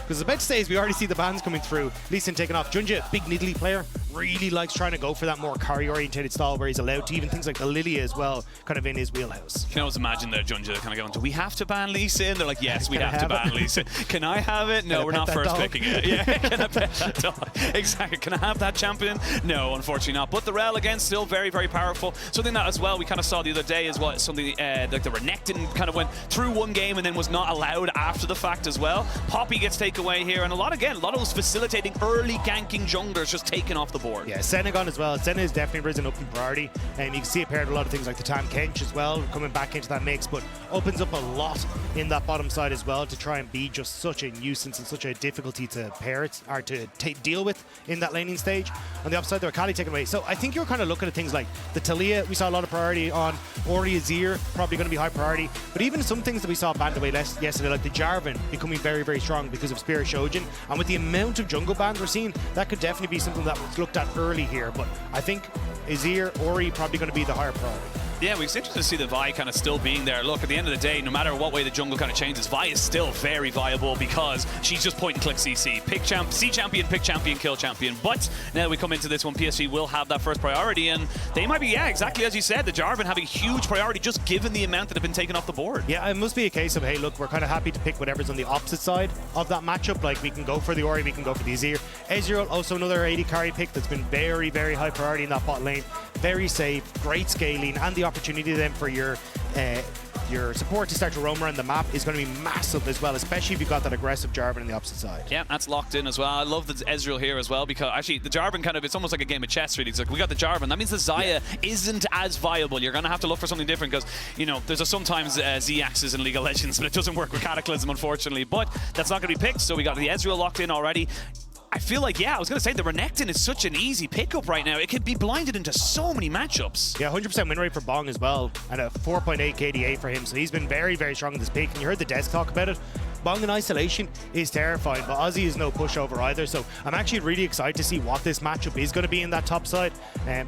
Because I was about to say is we already see the bans coming through. Lee Sin taking off. Junja, big Nidalee player, really likes trying to go for that more carry-orientated style where he's allowed to even things like the Lilia as well, kind of in his wheelhouse. You can always imagine the Junja kind of going, do we have to ban Lee Sin? They're like, yes, we have to ban Lee Sin. Can I have it? No, we're not first picking it. Yeah, can I pet that dog? Exactly. Can I have that champion? No, unfortunately not. But the Rel, again, still very, very powerful. Something that as well we kind of saw the other day is what something like the Renekton kind of went through one game and then was not allowed after the fact as well. Poppy gets taken away here, and a lot of those facilitating early ganking junglers just taken off the board. Yeah, Senna gone as well. Senna has definitely risen up in priority, and you can see it paired with a lot of things like the Tam Kench as well, coming back into that mix, but opens up a lot in that bottom side as well to try and be just such a nuisance and such a difficulty to pair it or to deal with in that laning stage. On the upside there, Kali taken away. So I think you're kind of looking at things like the Talia, we saw a lot of priority on. Ori Azir, probably going to be high priority. But even some things that we saw banned away yesterday, like the Jarvan becoming very, very strong because of Spirit Shojin. And with the amount of jungle bans we're seeing, that could definitely be something that was looked at early here. But I think Azir, Ori probably going to be the higher priority. Yeah, we're interested to see the Vi kind of still being there. Look, at the end of the day, no matter what way the jungle kind of changes, Vi is still very viable because she's just point and click CC. Pick champ, C champion, pick champion, kill champion. But now that we come into this one, PSG will have that first priority, and they might be, yeah, exactly as you said, the Jarvan having huge priority just given the amount that have been taken off the board. Yeah, it must be a case of, hey, look, we're kind of happy to pick whatever's on the opposite side of that matchup. Like, we can go for the Ori, we can go for the Azir. Ezreal, also another 80 carry pick that's been very, very high priority in that bot lane. Very safe, great scaling, and the opportunity then for your support to start to roam around the map is going to be massive as well, especially if you've got that aggressive Jarvan on the opposite side. Yeah, that's locked in as well. I love the Ezreal here as well, because actually the Jarvan kind of, it's almost like a game of chess really. It's like, we got the Jarvan, that means the Xayah isn't as viable. You're going to have to look for something different because, you know, there's sometimes Z-axis in League of Legends, but it doesn't work with Cataclysm, unfortunately. But that's not going to be picked, so we got the Ezreal locked in already. I feel like, yeah, I was going to say the Renekton is such an easy pickup right now. It can be blinded into so many matchups. Yeah, 100% win rate for Bong as well, and a 4.8 KDA for him. So he's been very, very strong in this pick. And you heard the desk talk about it. Bong in isolation is terrifying, but Ozzy is no pushover either. So I'm actually really excited to see what this matchup is going to be in that top side.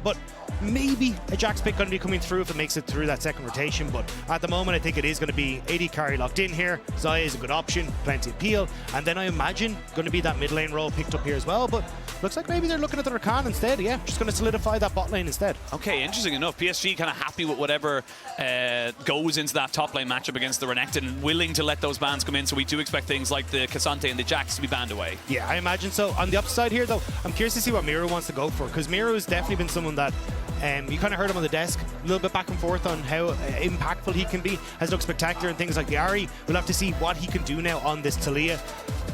But maybe a Jax pick going to be coming through if it makes it through that second rotation. But at the moment, I think it is going to be 80 carry locked in here. Xayah is a good option, plenty of peel. And then I imagine going to be that mid lane role picked up here as well. But looks like maybe they're looking at the Rakan instead. Yeah, just going to solidify that bot lane instead. Okay, interesting enough. PSG kind of happy with whatever goes into that top lane matchup against the Renekton and willing to let those bans come in. So we do expect things like the Cassante and the Jax to be banned away. Yeah, I imagine so. On the upside here, though, I'm curious to see what Miro wants to go for, because Miro has definitely been someone that you kind of heard him on the desk, a little bit back and forth on how impactful he can be. Has looked spectacular and things like the Ahri. We'll have to see what he can do now on this Talia.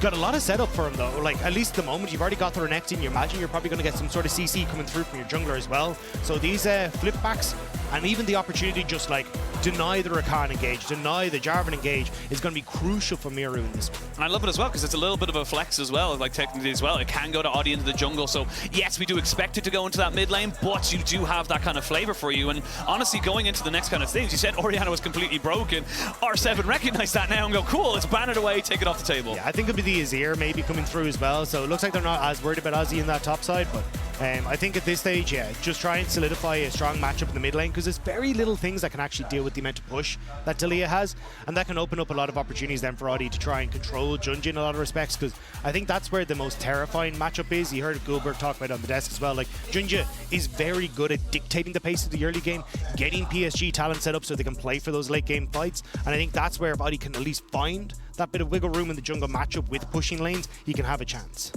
Got a lot of setup for him though. Like, at least at the moment, you've already got the Renekton. You imagine you're probably going to get some sort of CC coming through from your jungler as well. So these flip backs and even the opportunity to just like deny the Rakan engage, deny the Jarvan engage is going to be crucial for Miru in this one. And I love it as well because it's a little bit of a flex as well, like technically as well. It can go to Audi into the jungle. So yes, we do expect it to go into that mid lane, but you do have that kind of flavor for you. And honestly, going into the next kind of things, you said Orianna was completely broken. R7 recognize that now and go, cool, let's ban it away, take it off the table. Yeah, I think it'll be the Azir maybe coming through as well. So it looks like they're not as worried about Ozzy in that top side, but I think at this stage, yeah, just try and solidify a strong matchup in the mid lane, because there's very little things that can actually deal with the amount of push that Talia has, and that can open up a lot of opportunities then for Audi to try and control Junji in a lot of respects, because I think that's where the most terrifying matchup is. You heard Goldberg talk about it on the desk as well. Like, Junji is very good at dictating the pace of the early game, getting PSG Talon set up so they can play for those late game fights, and I think that's where if Audi can at least find that bit of wiggle room in the jungle matchup with pushing lanes, he can have a chance.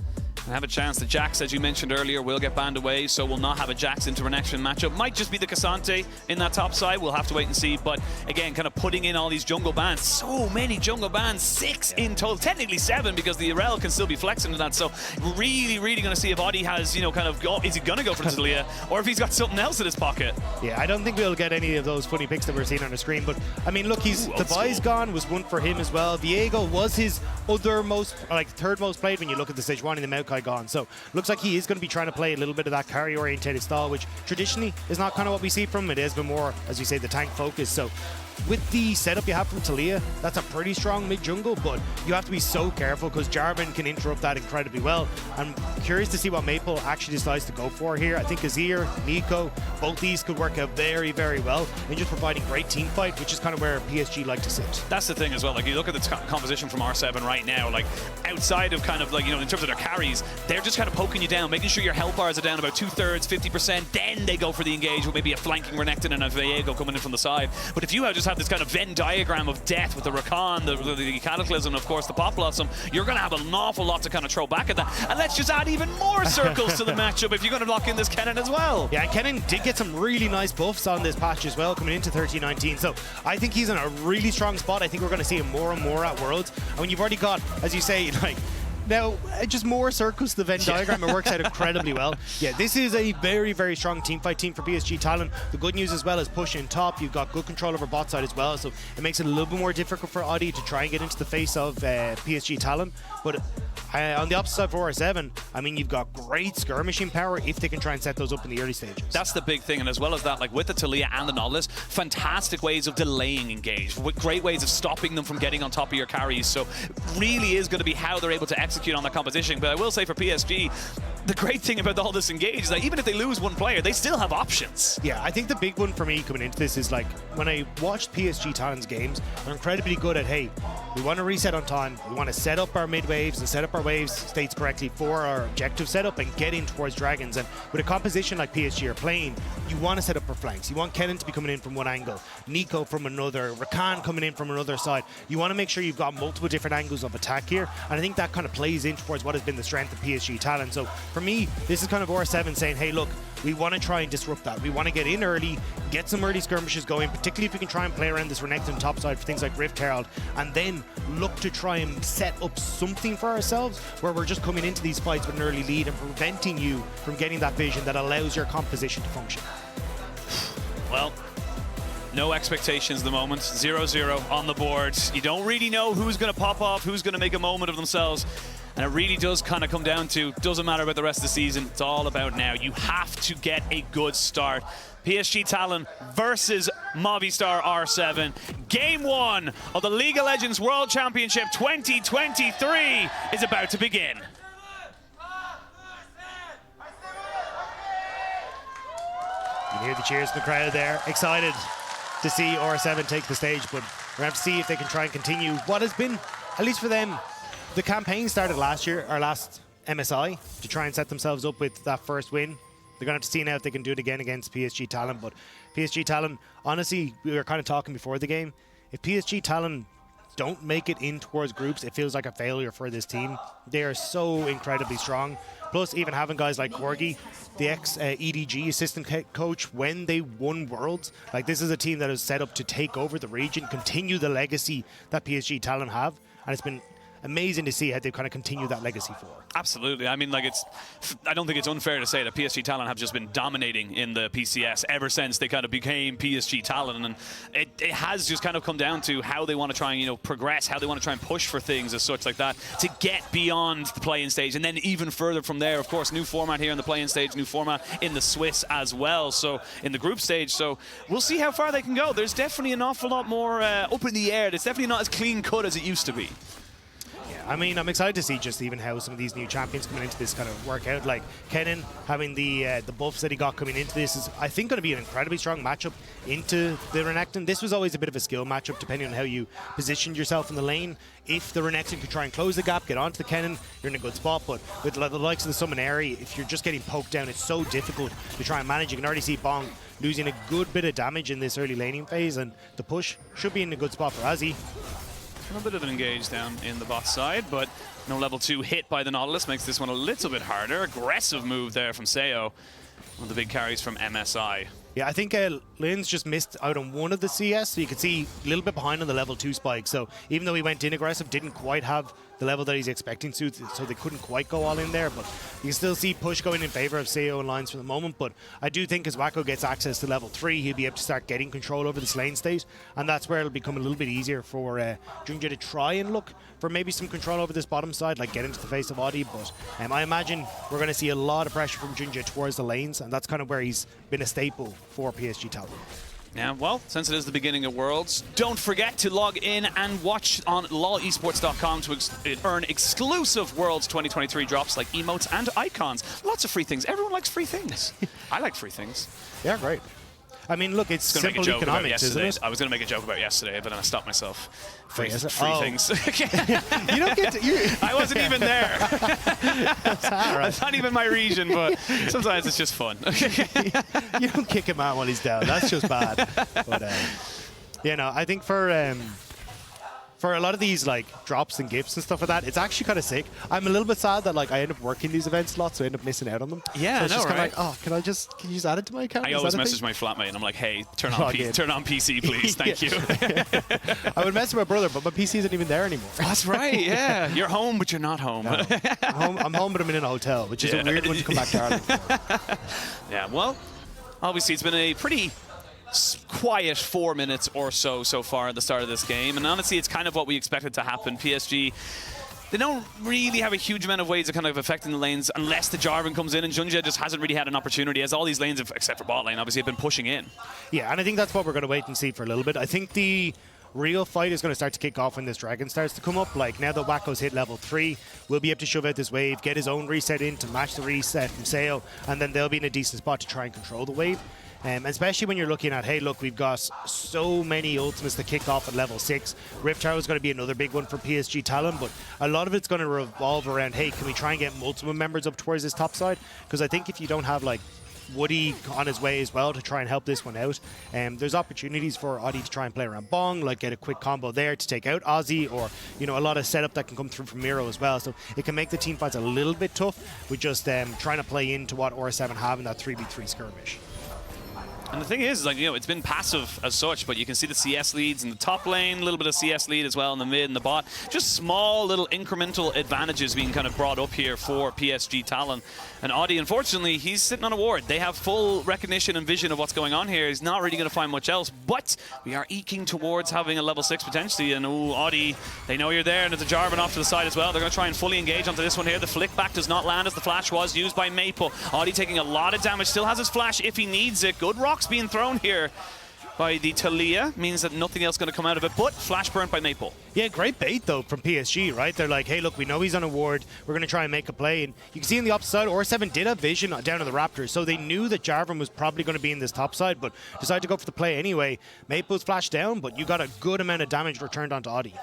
Have a chance. The Jax, as you mentioned earlier, will get banned away, so we'll not have a Jax into our next matchup. Might just be the Cassante in that top side. We'll have to wait and see. But again, kind of putting in all these jungle bans. So many jungle bans, 6 in total. Technically 7 because the Irel can still be flexing to that. So really, really going to see if Audi has, you know, kind of is he going to go for Talia or if he's got something else in his pocket. Yeah, I don't think we'll get any of those funny picks that we're seeing on the screen. But I mean, look, the Vi's gone was one for him as well. Viego was his other most, like third most played when you look at the Sejuani and the Maokai gone. So looks like he is going to be trying to play a little bit of that carry-orientated style, which traditionally is not kind of what we see from him. It has been more, as we say, the tank focus. So with the setup you have from Talia, that's a pretty strong mid jungle, but you have to be so careful because Jarvan can interrupt that incredibly well. I'm curious to see what Maple actually decides to go for here. I think Azir, Nico, both these could work out very, very well and just providing great team fight, which is kind of where PSG like to sit. That's the thing as well. Like, you look at the composition from R7 right now, like outside of kind of like, you know, in terms of their carries, they're just kind of poking you down, making sure your health bars are down about 2/3, 50%. Then they go for the engage with maybe a flanking Renekton and a Viego coming in from the side. But if you just have this kind of Venn diagram of death with the Rakan, the Cataclysm, and of course the Pop Blossom, you're going to have an awful lot to kind of throw back at that. And let's just add even more circles to the matchup if you're going to lock in this Kennen as well. Yeah, and Kennen did get some really nice buffs on this patch as well coming into 13-19. So I think he's in a really strong spot. I think we're going to see him more and more at Worlds. And when you've already got, as you say, like, now, just more circles to the Venn diagram, it works out incredibly well. Yeah, this is a very, very strong teamfight team for PSG Talon. The good news as well is pushing top. You've got good control over bot side as well, so it makes it a little bit more difficult for Audi to try and get into the face of PSG Talon. But on the opposite side for R7, I mean, you've got great skirmishing power if they can try and set those up in the early stages. That's the big thing, and as well as that, like with the Talia and the Nautilus, fantastic ways of delaying engage, with great ways of stopping them from getting on top of your carries. So really is going to be how they're able to execute on that composition. But I will say for PSG, the great thing about all this engage is that even if they lose one player, they still have options. Yeah, I think the big one for me coming into this is, like, when I watched PSG Talon's games, they're incredibly good at, hey, we want to reset on time, we want to set up our mid waves and set up our waves states correctly for our objective setup and get in towards dragons. And with a composition like PSG are playing, you want to set up for flanks. You want Kennen to be coming in from one angle, Nico from another, Rakan coming in from another side. You want to make sure you've got multiple different angles of attack here, and I think that kind of plays in towards what has been the strength of PSG Talon. So for me, this is kind of R7 saying, hey, look, we want to try and disrupt that. We want to get in early, get some early skirmishes going, particularly if we can try and play around this Renekton top side for things like Rift Herald, and then look to try and set up something for ourselves where we're just coming into these fights with an early lead and preventing you from getting that vision that allows your composition to function. Well, no expectations at the moment. 0-0 on the board. You don't really know who's going to pop off, who's going to make a moment of themselves. And it really does kind of come down to, doesn't matter about the rest of the season, it's all about now. You have to get a good start. PSG Talon versus Movistar R7. Game 1 of the League of Legends World Championship 2023 is about to begin. You can hear the cheers from the crowd there. Excited to see R7 take the stage, but we're going to have to see if they can try and continue what has been, at least for them, the campaign started last year, or last MSI, to try and set themselves up with that first win. They're going to have to see now if they can do it again against PSG Talon. But PSG Talon, honestly, we were kind of talking before the game. If PSG Talon don't make it in towards groups, it feels like a failure for this team. They are so incredibly strong. Plus, even having guys like Corgi, the ex-EDG assistant coach, when they won Worlds, like, this is a team that is set up to take over the region, continue the legacy that PSG Talon have. And it's been amazing to see how they've kind of continued that legacy for. Absolutely. I mean, like, I don't think it's unfair to say that PSG Talon have just been dominating in the PCS ever since they kind of became PSG Talon, and it has just kind of come down to how they want to try and, you know, progress, how they want to try and push for things as such like that to get beyond the play-in stage, and then even further from there. Of course, new format here in the play-in stage, new format in the Swiss as well, so in the group stage. So we'll see how far they can go. There's definitely an awful lot more up in the air. It's definitely not as clean cut as it used to be. I mean, I'm excited to see just even how some of these new champions coming into this kind of work out. Like Kennen having the buffs that he got coming into this is, I think, going to be an incredibly strong matchup into the Renekton. This was always a bit of a skill matchup depending on how you positioned yourself in the lane. If the Renekton could try and close the gap, get onto the Kennen, you're in a good spot. But with the likes of the Summonary, if you're just getting poked down, it's so difficult to try and manage. You can already see Bong losing a good bit of damage in this early laning phase, and the push should be in a good spot for Azzy. A bit of an engage down in the bot side, but no level 2 hit by the Nautilus makes this one a little bit harder. Aggressive move there from Seo. One of the big carries from MSI. Yeah, I think Lynn's just missed out on one of the CS, so you can see a little bit behind on the level 2 spike. So even though he went in aggressive, didn't quite have the level that he's expecting to, so they couldn't quite go all in there. But you can still see push going in favor of Seo and Lines for the moment. But I do think as Wacko gets access to level 3, he'll be able to start getting control over this lane state, and that's where it'll become a little bit easier for Junja to try and look for maybe some control over this bottom side, like get into the face of Audi. But I imagine we're going to see a lot of pressure from Junja towards the lanes, and that's kind of where he's been a staple for PSG Talon. Yeah, well, since it is the beginning of Worlds, don't forget to log in and watch on lolesports.com to earn exclusive Worlds 2023 drops like emotes and icons. Lots of free things. Everyone likes free things. I like free things. Yeah, great. I mean, look, it's simple economics, isn't it? I was going to make a joke about yesterday, but then I stopped myself. Free things. You don't get to... I wasn't even there. That's not even my region, but sometimes it's just fun. You don't kick him out while he's down. That's just bad. But, you know, I think for a lot of these like drops and gifts and stuff like that, it's actually kind of sick. I'm a little bit sad that like I end up working these events a lot, so I end up missing out on them. Yeah, so it's just right? like, oh, can you just add it to my account? I always message my flatmate and I'm like, hey, turn on PC, please. Thank you. I would message my brother, but my PC isn't even there anymore. That's right, yeah. You're home, but you're not home. No. I'm home, but I'm in a hotel, which is a weird one to come back to Ireland for. Yeah, well, obviously it's been a pretty quiet 4 minutes or so far at the start of this game, and honestly it's kind of what we expected to happen. PSG, they don't really have a huge amount of ways of kind of affecting the lanes unless the Jarvan comes in, and Junja just hasn't really had an opportunity, as all these lanes, except for bot lane, obviously have been pushing in. Yeah, and I think that's what we're going to wait and see for a little bit. I think the real fight is going to start to kick off when this dragon starts to come up. Like, now that Wacko's hit level 3, we'll be able to shove out this wave, get his own reset in to match the reset from Sayo, and then they'll be in a decent spot to try and control the wave. Especially when you're looking at, hey, look, we've got so many ultimates to kick off at level 6. Rift Tower is going to be another big one for PSG Talon, but a lot of it's going to revolve around, hey, can we try and get multiple members up towards this top side? Because I think if you don't have, like, Woody on his way as well to try and help this one out, there's opportunities for Audi to try and play around Bong, like get a quick combo there to take out Ozzy, or, you know, a lot of setup that can come through from Miro as well. So it can make the team fights a little bit tough with just trying to play into what OR7 have in that 3v3 skirmish. And the thing is, like, you know, it's been passive as such, but you can see the CS leads in the top lane, a little bit of CS lead as well in the mid and the bot. Just small little incremental advantages being kind of brought up here for PSG Talon. And Audi, unfortunately, he's sitting on a ward. They have full recognition and vision of what's going on here. He's not really going to find much else, but we are eking towards having a level 6 potentially. And ooh, Audi, they know you're there, and there's a Jarvan off to the side as well. They're going to try and fully engage onto this one here. The flick back does not land as the flash was used by Maple. Audi taking a lot of damage, still has his flash if he needs it. Good rocks being thrown here by the Talia, means that nothing else going to come out of it, but flash burnt by Maple. Yeah, great bait though from PSG, right? They're like, hey, look, we know he's on a ward, we're going to try and make a play, and you can see on the opposite side, OR7 did have vision down on the Raptors, so they knew that Jarvan was probably going to be in this top side, but decided to go for the play anyway. Maple's flashed down, but you got a good amount of damage returned onto Audi.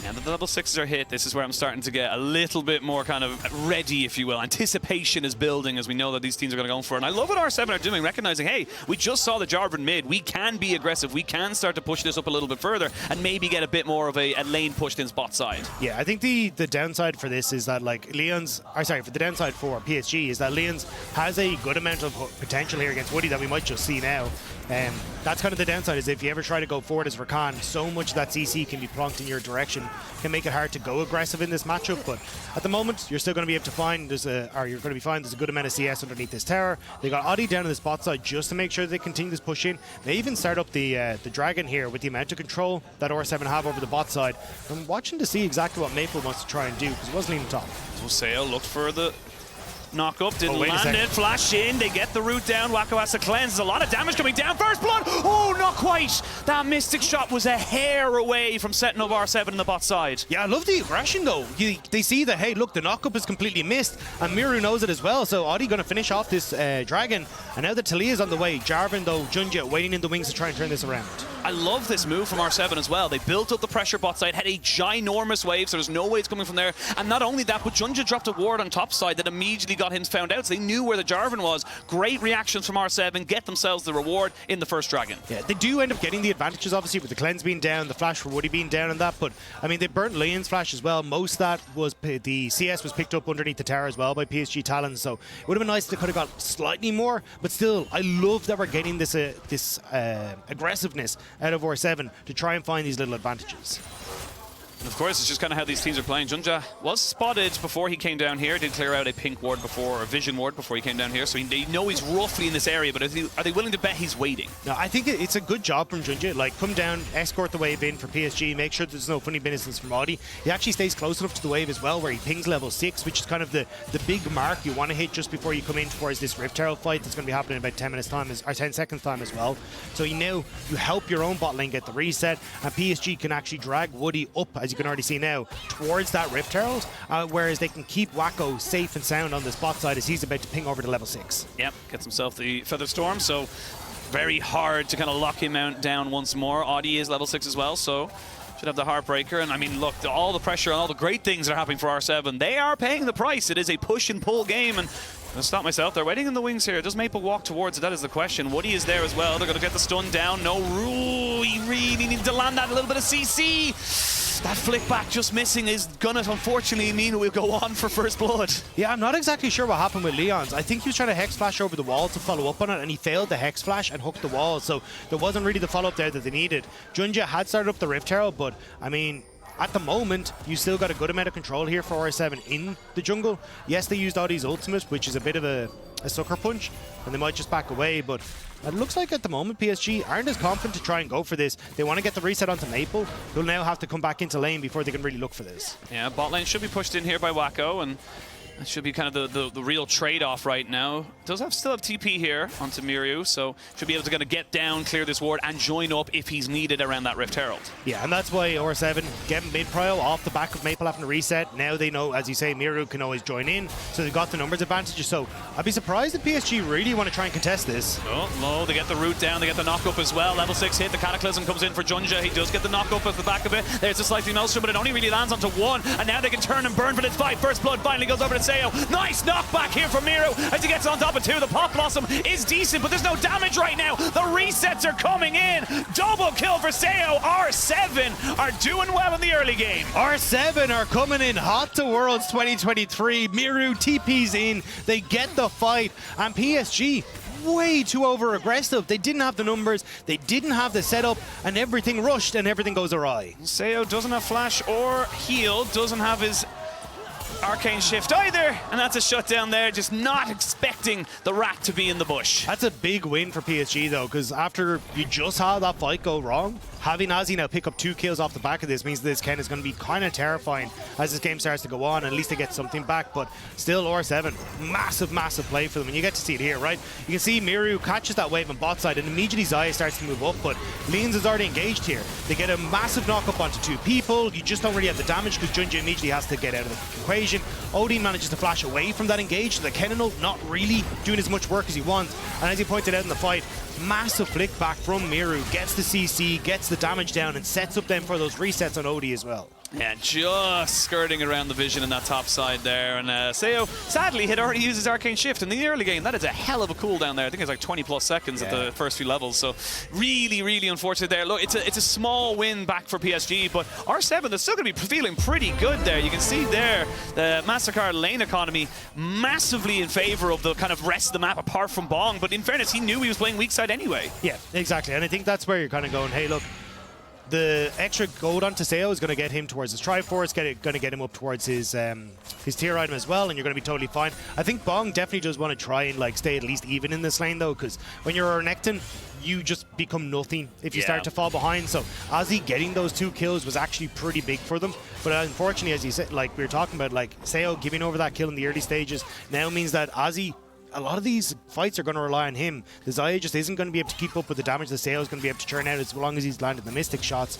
Now that the level 6s are hit, this is where I'm starting to get a little bit more kind of ready, if you will. Anticipation is building as we know that these teams are going to go for it. And I love what R7 are doing, recognizing, hey, we just saw the Jarvan mid. We can be aggressive. We can start to push this up a little bit further and maybe get a bit more of a lane pushed in spot side. Yeah, I think the downside for this is that, like, the downside for PSG is that Leon's has a good amount of potential here against Woody that we might just see now. That's kind of the downside, is if you ever try to go forward as Rakan, so much of that CC can be plonked in your direction, can make it hard to go aggressive in this matchup. But at the moment, you're still going to be able to find there's a good amount of CS underneath this tower. They got Audi down on the spot side just to make sure they continue this push in. They even start up the Dragon here with the amount of control that OR7 have over the bot side. I'm watching to see exactly what Maple wants to try and do, because it wasn't even top. So Sayo looked for the knock up, didn't land it, flash in, they get the root down, Wacko has to cleanse, there's a lot of damage coming down, first blood, oh, not quite! That Mystic shot was a hair away from setting up R7 in the bot side. Yeah, I love the aggression though. They see that, hey, look, the knock-up is completely missed, and Miru knows it as well, so Audi going to finish off this Dragon, and now that Talia's on the way, Jarvan though, Junja waiting in the wings to try and turn this around. I love this move from R7 as well. They built up the pressure bot side, had a ginormous wave, so there's no way it's coming from there. And not only that, but Junja dropped a ward on top side that immediately got him found out, so they knew where the Jarvan was. Great reactions from R7, get themselves the reward in the first Dragon. Yeah, they do end up getting the advantages, obviously, with the cleanse being down, the flash for Woody being down and that, but, I mean, they burnt Leon's flash as well. Most of that was, the CS was picked up underneath the tower as well by PSG Talon, so it would have been nice to could have got slightly more, but still, I love that we're getting this aggressiveness out of OR7 to try and find these little advantages. Of course, it's just kind of how these teams are playing. Junja was spotted before he came down here. Did clear out a pink ward before, or a vision ward before he came down here. So they know he's roughly in this area, but are they willing to bet he's waiting? No, I think it's a good job from Junja. Like, come down, escort the wave in for PSG, make sure there's no funny business from Audi. He actually stays close enough to the wave as well, where he pings level 6, which is kind of the big mark you want to hit just before you come in towards this Rift Herald fight that's going to be happening in about 10 minutes time, or 10 seconds time as well. So you help your own bot lane get the reset, and PSG can actually drag Woody up, as you can already see now, towards that Rift Herald, whereas they can keep Wacko safe and sound on the spot side as he's about to ping over to level 6. Yep, gets himself the Feather Storm, so very hard to kind of lock him down once more. Audi is level 6 as well, so should have the Heartbreaker. And I mean, look, all the pressure and all the great things that are happening for R7, they are paying the price. It is a push and pull game, and I'll stop myself. They're waiting in the wings here. Does Maple walk towards it? That is the question. Woody is there as well. They're going to get the stun down. No rule. He really needs to land that. A little bit of CC. That flick back just missing is going to unfortunately mean we'll go on for first blood. Yeah, I'm not exactly sure what happened with Leon's. I think he was trying to Hex Flash over the wall to follow up on it, and he failed the Hex Flash and hooked the wall. So there wasn't really the follow-up there that they needed. Junja had started up the Rift Herald, but I mean, at the moment, you still got a good amount of control here for R7 in the jungle. Yes, they used Audi's ultimate, which is a bit of a sucker punch, and they might just back away, but it looks like at the moment PSG aren't as confident to try and go for this. They want to get the reset onto Maple, who'll now have to come back into lane before they can really look for this. Yeah, bot lane should be pushed in here by Wacko, and that should be kind of the real trade-off right now. Does still have TP here onto Miru, so should be able to kind of get down, clear this ward, and join up if he's needed around that Rift Herald. Yeah, and that's why R7 get mid-prio off the back of Maple having to reset. Now they know, as you say, Miru can always join in, so they've got the numbers advantages. So I'd be surprised if PSG really want to try and contest this. Oh, no, they get the root down, they get the knock-up as well. Level 6 hit, the Cataclysm comes in for Junja. He does get the knock-up at the back of it. There's a slightly Maelstrom, but it only really lands onto one, and now they can turn and burn for this fight. First blood finally goes over to Seo. Nice knockback here from Miru as he gets on top of two. The Pop Blossom is decent, but there's no damage right now. The resets are coming in. Double kill for Seo. R7 are doing well in the early game. R7 are coming in hot to Worlds 2023. Miru TP's in. They get the fight, and PSG way too over-aggressive. They didn't have the numbers, they didn't have the setup, and everything rushed and everything goes awry. Seo doesn't have flash or heal, doesn't have his Arcane Shift either, and that's a shutdown there. Just not expecting the rat to be in the bush. That's a big win for PSG though, because after you just had that fight go wrong, having Ozzy now pick up 2 kills off the back of this means this Ken is going to be kind of terrifying as this game starts to go on. At least they get something back, but still R7, massive play for them, and you get to see it here, right? You can see Miru catches that wave on bot side, and immediately Zaya starts to move up, but Leans is already engaged here. They get a massive knock up onto 2 people. You just don't really have the damage because Junja immediately has to get out of the equation. Odin manages to flash away from that engage, so the Kenanal not really doing as much work as he wants, and as he pointed out in the fight, massive flick back from Miru, gets the CC, gets the damage down, and sets up then for those resets on Odie as well. Yeah, just skirting around the vision in that top side there. And Seo, sadly, had already used his Arcane Shift in the early game. That is a hell of a cooldown there. I think it's like 20+ seconds at the first few levels. So really unfortunate there. Look, it's a small win back for PSG, but R7, they're still going to be feeling pretty good there. You can see there, the Mastercard lane economy massively in favor of the kind of rest of the map, apart from Bong. But in fairness, he knew he was playing weak side anyway. Yeah, exactly. And I think that's where you're kind of going, hey, look, the extra gold onto Seo is going to get him towards his Triforce, going to get him up towards his tier item as well, and you're going to be totally fine. I think Bong definitely does want to try and like stay at least even in this lane though, because when you're Renekton, you just become nothing if you start to fall behind. So Ozzy getting those 2 kills was actually pretty big for them. But unfortunately, as you said, like we were talking about, like Seo giving over that kill in the early stages now means that Ozzy, a lot of these fights are going to rely on him. The Zaya just isn't going to be able to keep up with the damage the Seo is going to be able to churn out as long as he's landed the Mystic shots.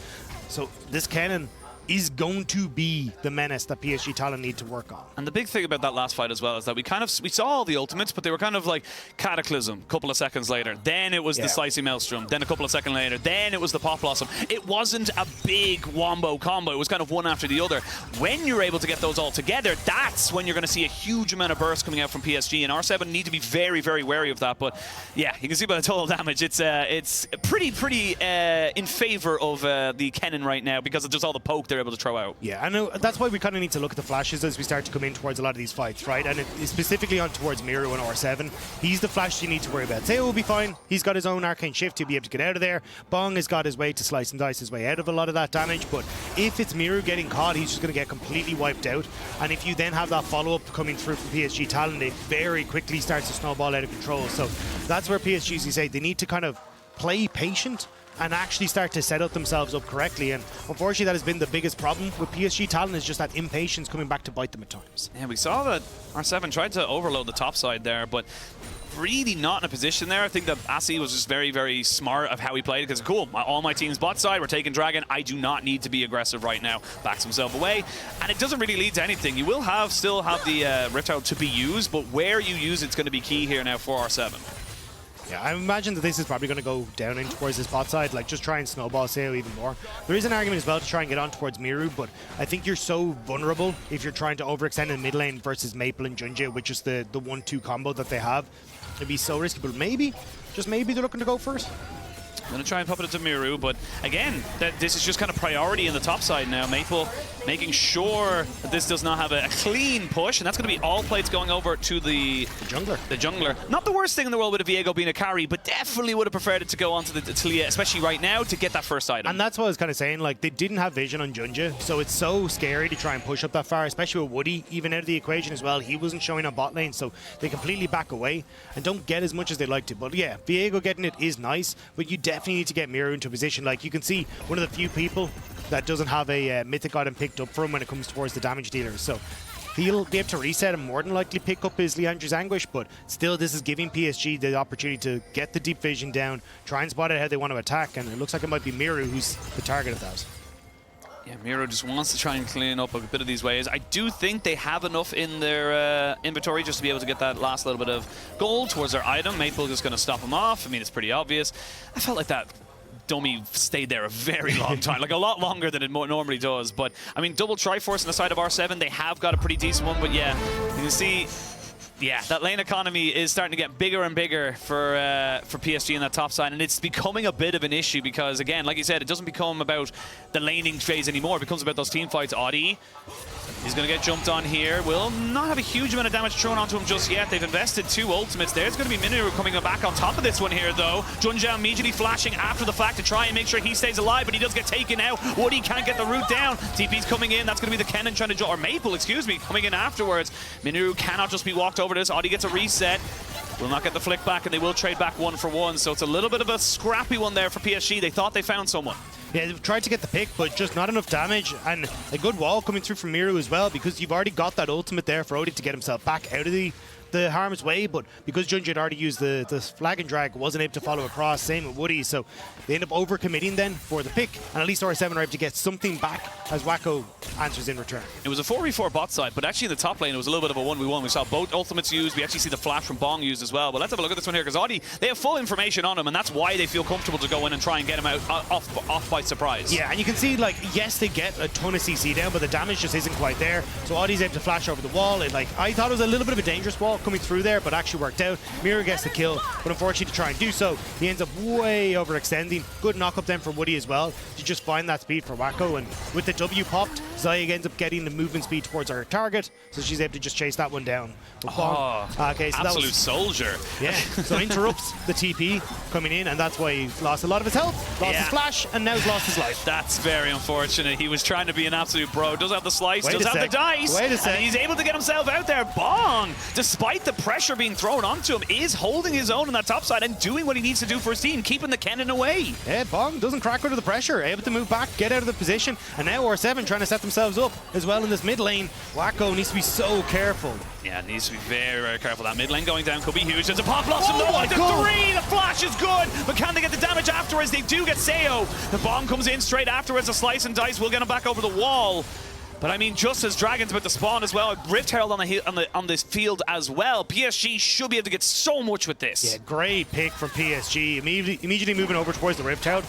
So this Kennen is going to be the menace that PSG Talon need to work on. And the big thing about that last fight as well is that we saw all the ultimates, but they were kind of like Cataclysm a couple of seconds later. Then it was the Slicey Maelstrom. Then a couple of seconds later. Then it was the Pop Blossom. It wasn't a big wombo combo. It was kind of one after the other. When you're able to get those all together, that's when you're going to see a huge amount of burst coming out from PSG. And R7 need to be very wary of that. But yeah, you can see by the total damage, it's pretty in favor of the Kennen right now because of just all the poke they're able to throw out. Yeah, I know. That's why we kind of need to look at the flashes as we start to come in towards a lot of these fights, right? And specifically on towards Miru and R7, he's the flash you need to worry about. Seo will be fine. He's got his own arcane shift. He'll be able to get out of there. Bong has got his way to slice and dice his way out of a lot of that damage. But if it's Miru getting caught, he's just going to get completely wiped out. And if you then have that follow-up coming through from PSG Talon, it very quickly starts to snowball out of control. So that's where PSG, as you say, they need to kind of play patient and actually start to set up themselves up correctly. And unfortunately, that has been the biggest problem with PSG Talon, is just that impatience coming back to bite them at times. Yeah, we saw that R7 tried to overload the top side there, but really not in a position there. I think that Asi was just very, very smart of how he played, because cool, all my team's bot side, we're taking Dragon. I do not need to be aggressive right now. Backs himself away, and it doesn't really lead to anything. You will still have the Rift Herald to be used, but where you use it's going to be key here now for R7. Yeah, I imagine that this is probably going to go down in towards this bot side, like just try and snowball Seo even more. There is an argument as well to try and get on towards Miru, but I think you're so vulnerable if you're trying to overextend in mid lane versus Maple and Junja, which is the 1-2 combo that they have. It'd be so risky, but maybe, just maybe they're looking to go first. I'm going to try and pop it into Miru, but again, this is just kind of priority in the top side now. Maple making sure that this does not have a clean push, and that's going to be all plates going over to the jungler. The jungler. Not the worst thing in the world with a Viego being a carry, but definitely would have preferred it to go onto the Talia, especially right now, to get that first item. And that's what I was kind of saying, like, they didn't have vision on Junja, so it's so scary to try and push up that far, especially with Woody even out of the equation as well. He wasn't showing on bot lane, so they completely back away and don't get as much as they'd like to. But yeah, Viego getting it is nice, but you definitely need to get Miru into a position. Like, you can see one of the few people that doesn't have a mythic item picked up for him when it comes towards the damage dealers. So he'll be able to reset and more than likely pick up his Leandra's Anguish, but still this is giving PSG the opportunity to get the deep vision down, try and spot out how they want to attack, and it looks like it might be Miru who's the target of that. Yeah, Miru just wants to try and clean up a bit of these waves. I do think they have enough in their inventory just to be able to get that last little bit of gold towards their item. Maple is going to stop him off. I mean, it's pretty obvious. I felt like that dummy stayed there a very long time, like a lot longer than it normally does. But, I mean, double Triforce on the side of R7. They have got a pretty decent one, but yeah, you can see... Yeah, that lane economy is starting to get bigger and bigger for PSG in that top side, and it's becoming a bit of an issue because, again, like you said, it doesn't become about the laning phase anymore. It becomes about those team fights. Audi is going to get jumped on here. Will not have a huge amount of damage thrown onto him just yet. They've invested 2 ultimates there. It's going to be Minoru coming back on top of this one here, though. Junja immediately flashing after the fact to try and make sure he stays alive, but he does get taken out. Woody can't get the root down. TP's coming in. That's going to be the Kennen trying to jump, or Maple, excuse me, coming in afterwards. Minoru cannot just be walked over this. Audi gets a reset. Will not get the flick back, and they will trade back 1 for 1. So it's a little bit of a scrappy one there for PSG. They thought they found someone. Yeah, they've tried to get the pick, but just not enough damage, and a good wall coming through from Miru as well, because you've already got that ultimate there for Odie to get himself back out of the harm's way, but because Junja had already used the flag and drag, wasn't able to follow across, same with Woody, so they end up overcommitting then for the pick, and at least R7 are able to get something back as Wacko answers in return. It was a 4v4 bot side, but actually in the top lane it was a little bit of a 1v1. We saw both ultimates used. We actually see the flash from Bong used as well. But let's have a look at this one here, because Audi, they have full information on him, and that's why they feel comfortable to go in and try and get him out off by surprise. Yeah, and you can see, like, yes, they get a ton of CC down, but the damage just isn't quite there. So Audi's able to flash over the wall. And, like, I thought it was a little bit of a dangerous wall coming through there, but actually worked out. Miru gets the kill, but unfortunately to try and do so, he ends up way overextending. Good knock up then from Woody as well to just find that speed for Wacko, and with the W popped, Zayag ends up getting the movement speed towards our target, so she's able to just chase that one down. Okay, so absolute that was, soldier. Yeah, so interrupts the TP coming in, and that's why he lost a lot of his health, lost his flash, and now he's lost his life. That's very unfortunate. He was trying to be an absolute bro. Does have the slice, does have the dice, and he's able to get himself out there. Bong, despite the pressure being thrown onto him, is holding his own on that top side and doing what he needs to do for his team, keeping the Kennen away. Yeah, Bong doesn't crack under the pressure, able to move back, get out of the position, and now R7 trying to set themselves up as well in this mid lane. Wacko needs to be so careful. Yeah, needs to be very, very careful. That mid lane going down could be huge. There's a pop blossom. Oh my God. 3. The flash is good, but can they get the damage afterwards? They do get Seo. The bomb comes in straight afterwards. A slice and dice will get him back over the wall. But I mean, just as Dragon's about to spawn as well, Rift Herald on this field as well. PSG should be able to get so much with this. Yeah, great pick from PSG. Immediately moving over towards the Rift Herald.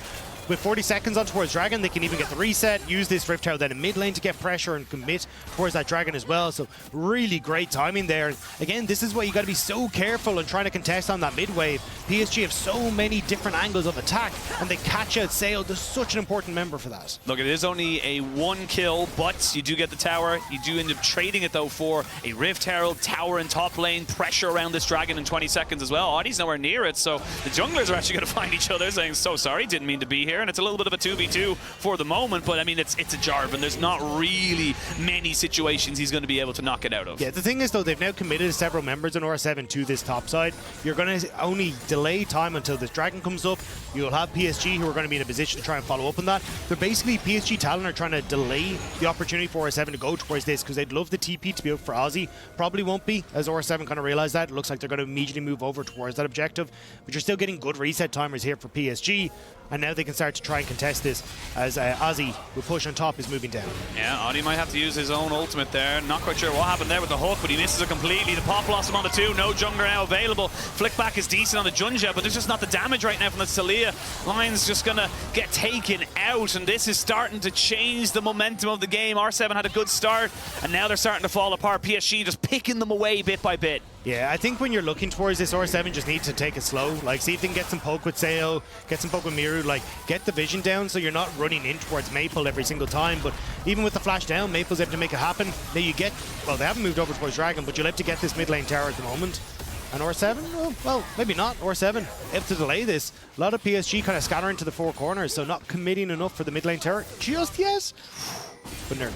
with 40 seconds on towards Dragon, they can even get the reset, use this Rift Tower then in mid lane to get pressure and commit towards that Dragon as well. So really great timing there. And again, this is why you got to be so careful and trying to contest on that mid wave. PSG have so many different angles of attack, and they catch out Sayo. They're such an important member for that. Look, it is only a 1 kill, but you do get the tower. You do end up trading it, though, for a Rift Herald, tower in top lane, pressure around this Dragon in 20 seconds as well. Audie's nowhere near it, so the junglers are actually going to find each other saying, so sorry, didn't mean to be here. And it's a little bit of a 2v2 for the moment, but I mean, it's a Jarvan. There's not really many situations he's going to be able to knock it out of. Yeah, the thing is, though, they've now committed several members in R7 to this top side. You're going to only delay time until this Dragon comes up. You'll have PSG who are going to be in a position to try and follow up on that. They're basically, PSG Talon are trying to delay the opportunity for R7 to go towards this because they'd love the TP to be out for Aussie. Probably won't be, as R7 kind of realize that. It looks like they're going to immediately move over towards that objective. But you're still getting good reset timers here for PSG. And now they can start to try and contest this as Ozzy, with push on top, is moving down. Yeah, Audie might have to use his own ultimate there. Not quite sure what happened there with the hook, but he misses it completely. The Pop Blossom on the 2, no jungler now available. Flick back is decent on the Junja, but there's just not the damage right now from the Talia. Lion's just going to get taken out, and this is starting to change the momentum of the game. R7 had a good start, and now they're starting to fall apart. PSG just picking them away bit by bit. Yeah, I think when you're looking towards this, R7 just needs to take it slow. Like, see if they can get some poke with Sayo, get some poke with Miru, like, get the vision down so you're not running in towards Maple every single time. But even with the flash down, Maple's able to make it happen. Now you get, well, they haven't moved over towards Dragon, but you'll have to get this mid lane tower at the moment. And R7, well, maybe not. R7 able to delay this. A lot of PSG kind of scattering to the 4 corners, so not committing enough for the mid lane tower just yet, but nearly.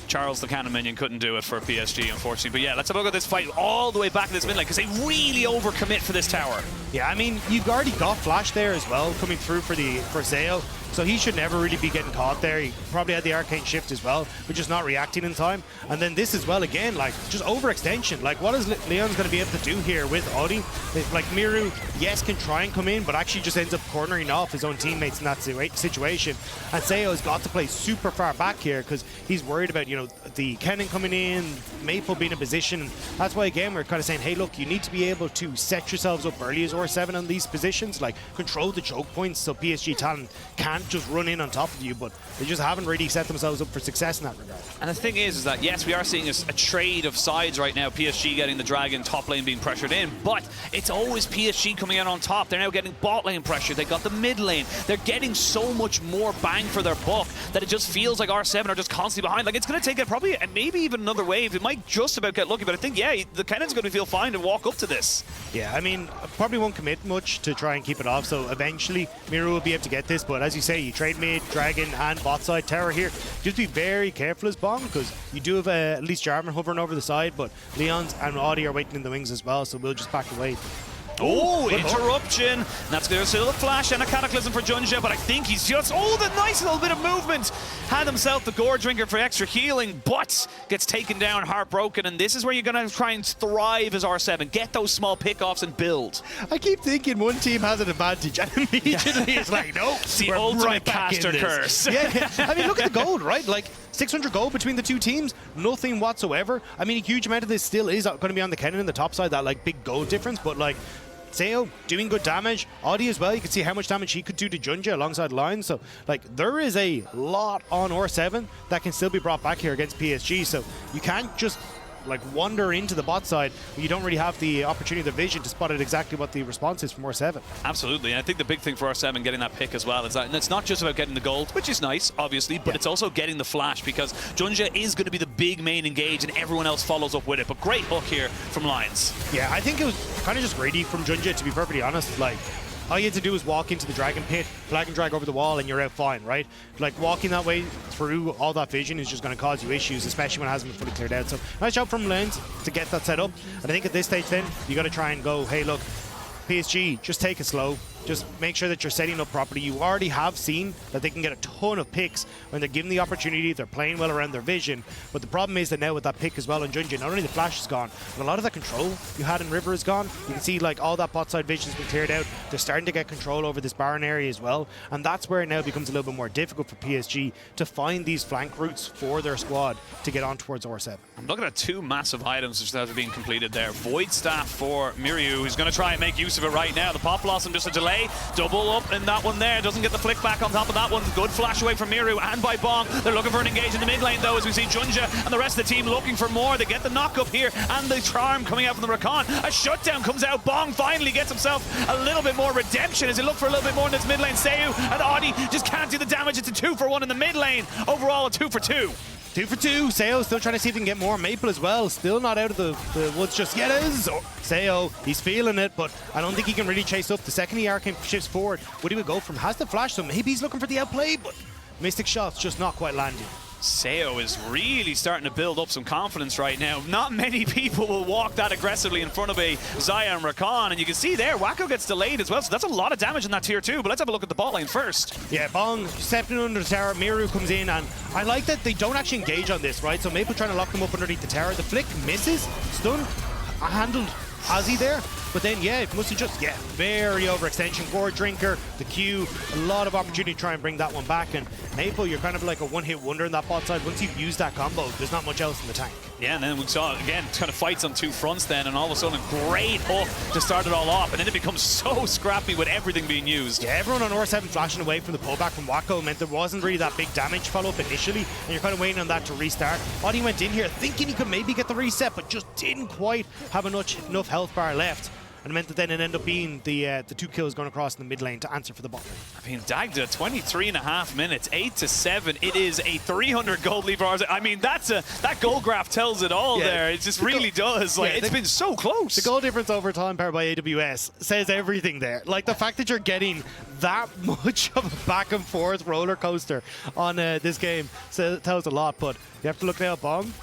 Charles the Cannon Minion couldn't do it for PSG, unfortunately. But yeah, let's have a look at this fight all the way back in this mid lane, because they really overcommit for this tower. Yeah, I mean, you've already got Flash there as well, coming through for Zayo, so he should never really be getting caught there. He probably had the Arcane Shift as well, but just not reacting in time. And then this as well, again, like, just overextension. Like, what is Leon's going to be able to do here with Audie? Like, Miru, yes, can try and come in, but actually just ends up cornering off his own teammates in that situation. And Zayo has got to play super far back here because he's worried about, you know, the cannon coming in, Maple being in position. And that's why, again, we're kind of saying, hey, look, you need to be able to set yourselves up early as R7 on these positions, like control the choke points so PSG Talon can't just run in on top of you, but they just haven't really set themselves up for success in that regard. And the thing is that, yes, we are seeing a trade of sides right now, PSG getting the Dragon, top lane being pressured in, but it's always PSG coming out on top. They're now getting bot lane pressure, they got the mid lane, they're getting so much more bang for their buck that it just feels like R7 are just constantly behind. Like, it's going to take it probably, and maybe even another wave. It might just about get lucky, but I think, yeah, the Cannon's going to feel fine to walk up to this. Yeah, I mean, probably won't commit much to try and keep it off, so eventually Miru will be able to get this, but as you say, you trade mid, Dragon, and bot side tower here. Just be very careful as Bong, because you do have at least Jarvan hovering over the side, but Leon's and Audie are waiting in the wings as well, so we'll just back away. Oh, interruption. That's going to still a flash and a cataclysm for Junja, but I think he's just, oh, the nice little bit of movement. Had himself the Gore Drinker for extra healing, but gets taken down, heartbroken, and this is where you're going to try and thrive as R7. Get those small pickoffs and build. I keep thinking one team has an advantage, and immediately it's like, nope. It's the ultimate caster curse. Yeah, I mean, look at the gold, right? Like, 600 gold between the two teams, nothing whatsoever. I mean, a huge amount of this still is going to be on the Kennen in the top side, that, like, big gold difference, but, like, Zayo doing good damage. Audie as well, you can see how much damage he could do to Junja alongside Lion. So, like, there is a lot on R7 that can still be brought back here against PSG. So you can't just, like, wander into the bot side when you don't really have the opportunity, the vision to spot out exactly what the response is from R7. Absolutely, and I think the big thing for R7 getting that pick as well is that, and it's not just about getting the gold, which is nice, obviously, but it's also getting the flash, because Junja is going to be the big main engage and everyone else follows up with it. But great hook here from Lions. Yeah, I think it was kind of just greedy from Junja, to be perfectly honest. Like, all you had to do is walk into the Dragon Pit, flag and drag over the wall, and you're out fine, right? Like, walking that way through all that vision is just going to cause you issues, especially when it hasn't been fully cleared out. So, nice job from Lens to get that set up. And I think at this stage then, you got to try and go, hey, look, PSG, just take it slow. Just make sure that you're setting up properly. You already have seen that they can get a ton of picks when they're given the opportunity. They're playing well around their vision. But the problem is that now with that pick as well on Junja, not only the flash is gone, but a lot of that control you had in River is gone. You can see, like, all that bot side vision's been cleared out. They're starting to get control over this Baron area as well. And that's where it now becomes a little bit more difficult for PSG to find these flank routes for their squad to get on towards R7. I'm looking at two massive items that are being completed there. Void Staff for Miru, who's going to try and make use of it right now. The Pop Blossom just a delay play. Double up in that one there. Doesn't get the flick back on top of that one. Good flash away from Miru and by Bong. They're looking for an engage in the mid lane though, as we see Junja and the rest of the team looking for more. They get the knock up here and the charm coming out from the Rakan. A shutdown comes out. Bong finally gets himself a little bit more redemption as he look for a little bit more in this mid lane. Seu and Audi just can't do the damage. It's a 2-for-1 in the mid lane. Overall a 2-for-2. 2 for 2. Seo still trying to see if he can get more. Maple as well. Still not out of the woods just yet. Seo, he's feeling it, but I don't think he can really chase up. The second the Arcane shifts forward, Woody will go from has the flash, so maybe he's looking for the outplay, but Mystic Shot's just not quite landing. Seo is really starting to build up some confidence right now. Not many people will walk that aggressively in front of a Xayah and Rakan, and you can see there, Wacko gets delayed as well, so that's a lot of damage in that tier 2, but let's have a look at the bot lane first. Yeah, Bong stepping under the tower, Miru comes in, and I like that they don't actually engage on this, right? So Maple trying to lock them up underneath the tower. The flick misses, stun, handled Ozzy there, but then yeah, it must have just, very overextension. Gourd Drinker, the Q, a lot of opportunity to try and bring that one back, and Maple, you're kind of like a one-hit wonder in that bot side. Once you've used that combo, there's not much else in the tank. Yeah, and then we saw, again, kind of fights on two fronts then, and all of a sudden a great hook to start it all off, and then it becomes so scrappy with everything being used. Yeah, everyone on R7 flashing away from the pullback from Wacko meant there wasn't really that big damage follow-up initially, and you're kind of waiting on that to restart. Audi went in here thinking he could maybe get the reset, but just didn't quite have enough health bar left. And it meant that then it ended up being the 2 kills going across in the mid lane to answer for the bot lane. I mean, Dagda, 23.5 minutes, 8-7. It is a 300 gold lead for ours. I mean, that goal graph tells it all there. It just really does. Like, it's been so close. The goal difference over time powered by AWS says everything there. Like, the fact that you're getting that much of a back and forth roller coaster on this game tells a lot. But you have to look now at Bong.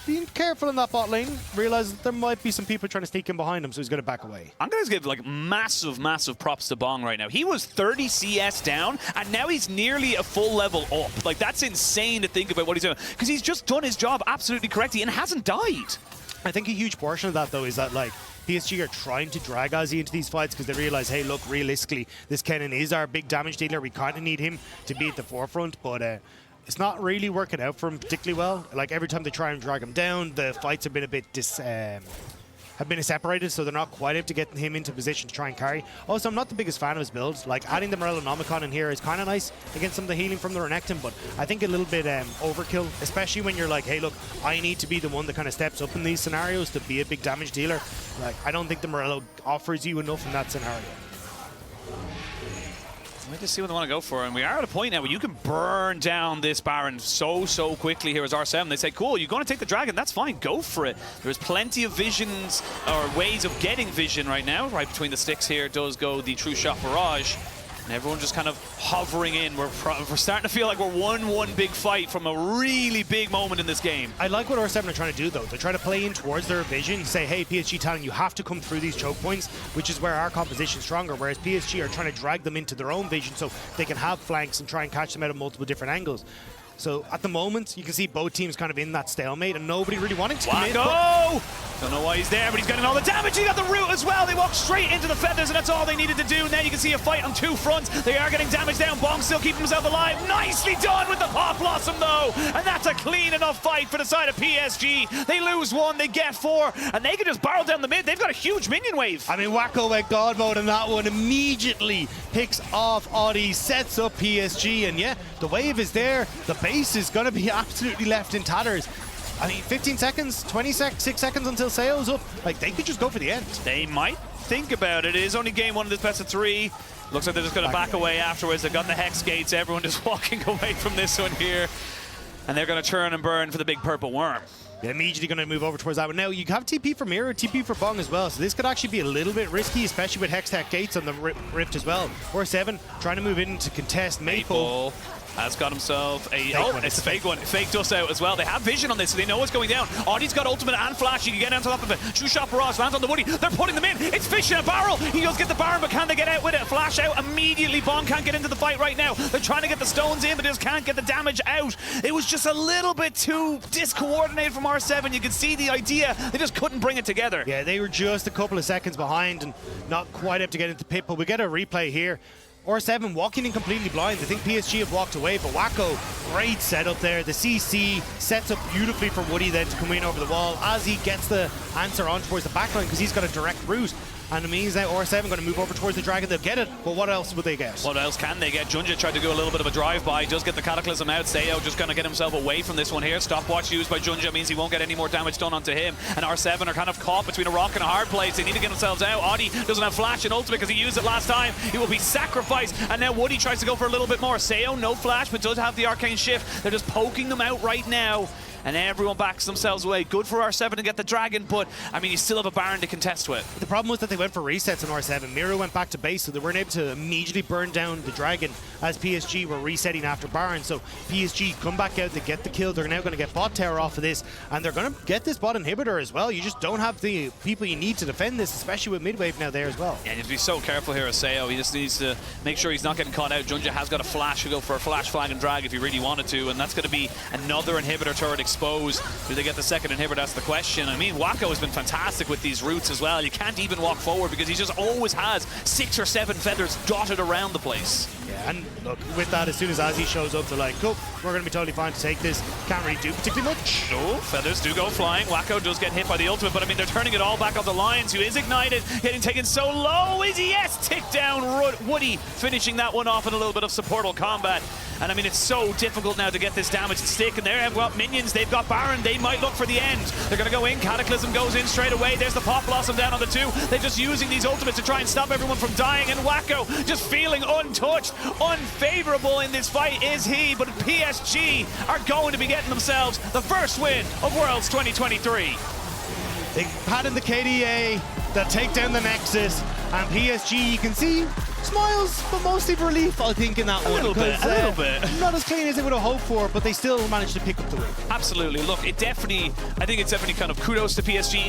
Being careful in that bot lane, realize there might be some people trying to sneak in behind him, so he's going to back away. I'm going to give like massive props to Bong right now. He was 30 CS down, and now he's nearly a full level up. Like, that's insane to think about what he's doing, because he's just done his job absolutely correctly and hasn't died. I think a huge portion of that, though, is that, like, PSG are trying to drag Ozzy into these fights because they realize, hey, look, realistically, this Kennen is our big damage dealer. We kind of need him to be at the forefront, but it's not really working out for him particularly well. Like, every time they try and drag him down, the fights have been a bit separated, so they're not quite able to get him into position to try and carry. Also, I'm not the biggest fan of his build. Like, adding the Morellonomicon in here is kind of nice against some of the healing from the Renekton, but I think a little bit overkill, especially when you're like, hey, look, I need to be the one that kind of steps up in these scenarios to be a big damage dealer. Like, I don't think the Morello offers you enough in that scenario. Let me just see what they want to go for, and we are at a point now where you can burn down this Baron so quickly here as R7. They say, cool, you're going to take the dragon, that's fine, go for it. There's plenty of visions, or ways of getting vision right now. Right between the sticks here does go the True Shot Barrage, and everyone just kind of hovering in. We're starting to feel like we're one big fight from a really big moment in this game. I like what R7 are trying to do, though. They're trying to play in towards their vision, say, hey, PSG Talon, you have to come through these choke points, which is where our composition is stronger, whereas PSG are trying to drag them into their own vision so they can have flanks and try and catch them out of multiple different angles. So at the moment, you can see both teams kind of in that stalemate and nobody really wanting to commit. Don't know why he's there, but he's getting all the damage. He got the root as well. They walk straight into the feathers, and that's all they needed to do. Now you can see a fight on two fronts. They are getting damage down. Bong still keeping himself alive. Nicely done with the Pop Blossom, though. And that's a clean enough fight for the side of PSG. They lose one, they get four, and they can just barrel down the mid. They've got a huge minion wave. I mean, Wacko went God mode in that one. Immediately picks off Audi, sets up PSG, and yeah, the wave is there. The base is going to be absolutely left in tatters. I mean, 15 seconds, 6 seconds until Seo's up. Like, they could just go for the end. They might think about it. It is only game one of this best of 3. Looks like they're just going to back away afterwards. They've got the Hex Gates. Everyone just walking away from this one here. And they're going to churn and burn for the big purple worm. They're immediately going to move over towards that one. Now, you have TP for Mirror, TP for Bong as well, so this could actually be a little bit risky, especially with Hex Tech Gates on the Rift as well. Or 7 trying to move in to contest Maple. Has got himself a... It's a fake one. Faked us out as well. They have vision on this, so they know what's going down. Audie's got ultimate and flash. You can get on top of it. True Shot Barrage lands on the Woody. They're putting them in. It's fish in a barrel. He does get the Baron, but can they get out with it? Flash out immediately. Bong can't get into the fight right now. They're trying to get the stones in, but they just can't get the damage out. It was just a little bit too discoordinated from R7. You can see the idea. They just couldn't bring it together. Yeah, they were just a couple of seconds behind and not quite able to get into pit, but we get a replay here. R7 walking in completely blind. I think PSG have walked away, but Wacko, great setup there. The CC sets up beautifully for Woody then to come in over the wall as he gets the answer on towards the backline because he's got a direct route. and it means that R7 going to move over towards the Dragon. They'll get it, but what else would they get? What else can they get? Junja tried to do a little bit of a drive-by, does get the Cataclysm out. Sayo just going to get himself away from this one here. Stopwatch used by Junja means he won't get any more damage done onto him, and R7 are kind of caught between a rock and a hard place. They need to get themselves out. Audi doesn't have flash and ultimate because he used it last time. He will be sacrificed, and now Woody tries to go for a little bit more. Sayo, no flash, but does have the arcane shift. They're just poking them out right now, and everyone backs themselves away. Good for R7 to get the Dragon, but I mean, you still have a Baron to contest with. The problem was that they went for resets on R7. Miro went back to base, so they weren't able to immediately burn down the Dragon as PSG were resetting after Baron. So PSG come back out, they get the kill. They're now going to get bot tower off of this, and they're going to get this bot inhibitor as well. You just don't have the people you need to defend this, especially with midwave now there as well. Yeah, you have to be so careful here, Sayo. He just needs to make sure he's not getting caught out. Junja has got a flash to go for a flash, flag, and drag if he really wanted to, and that's going to be another inhibitor turret exposed. Do they get the second inhibitor? That's the question. I mean, Wako has been fantastic with these routes as well. You can't even walk forward because he just always has 6 or 7 feathers dotted around the place. Yeah, and look, with that, as soon as Azzy shows up, they're like, oh, we're going to be totally fine to take this. Can't really do particularly much. No, feathers do go flying. Wako does get hit by the ultimate, but I mean, they're turning it all back on the Lions, who is ignited, getting taken so low. Is he? Yes, tick down Woody, finishing that one off in a little bit of supportal combat. And I mean, it's so difficult now to get this damage to stick, and they've got minions, they've got Baron, they might look for the end. They're going to go in, Cataclysm goes in straight away. There's the Pop Blossom down on the 2. They're just using these ultimates to try and stop everyone from dying, and Wako just feeling untouched. Unfavorable in this fight is he, but PSG are going to be getting themselves the first win of Worlds 2023. They pat in the KDA, they'll take down the Nexus, and PSG, you can see, smiles, but mostly relief, I think, in that one. A little bit. Not as clean as they would have hoped for, but they still managed to pick up the win. Absolutely. Look, I think it's definitely kind of kudos to PSG.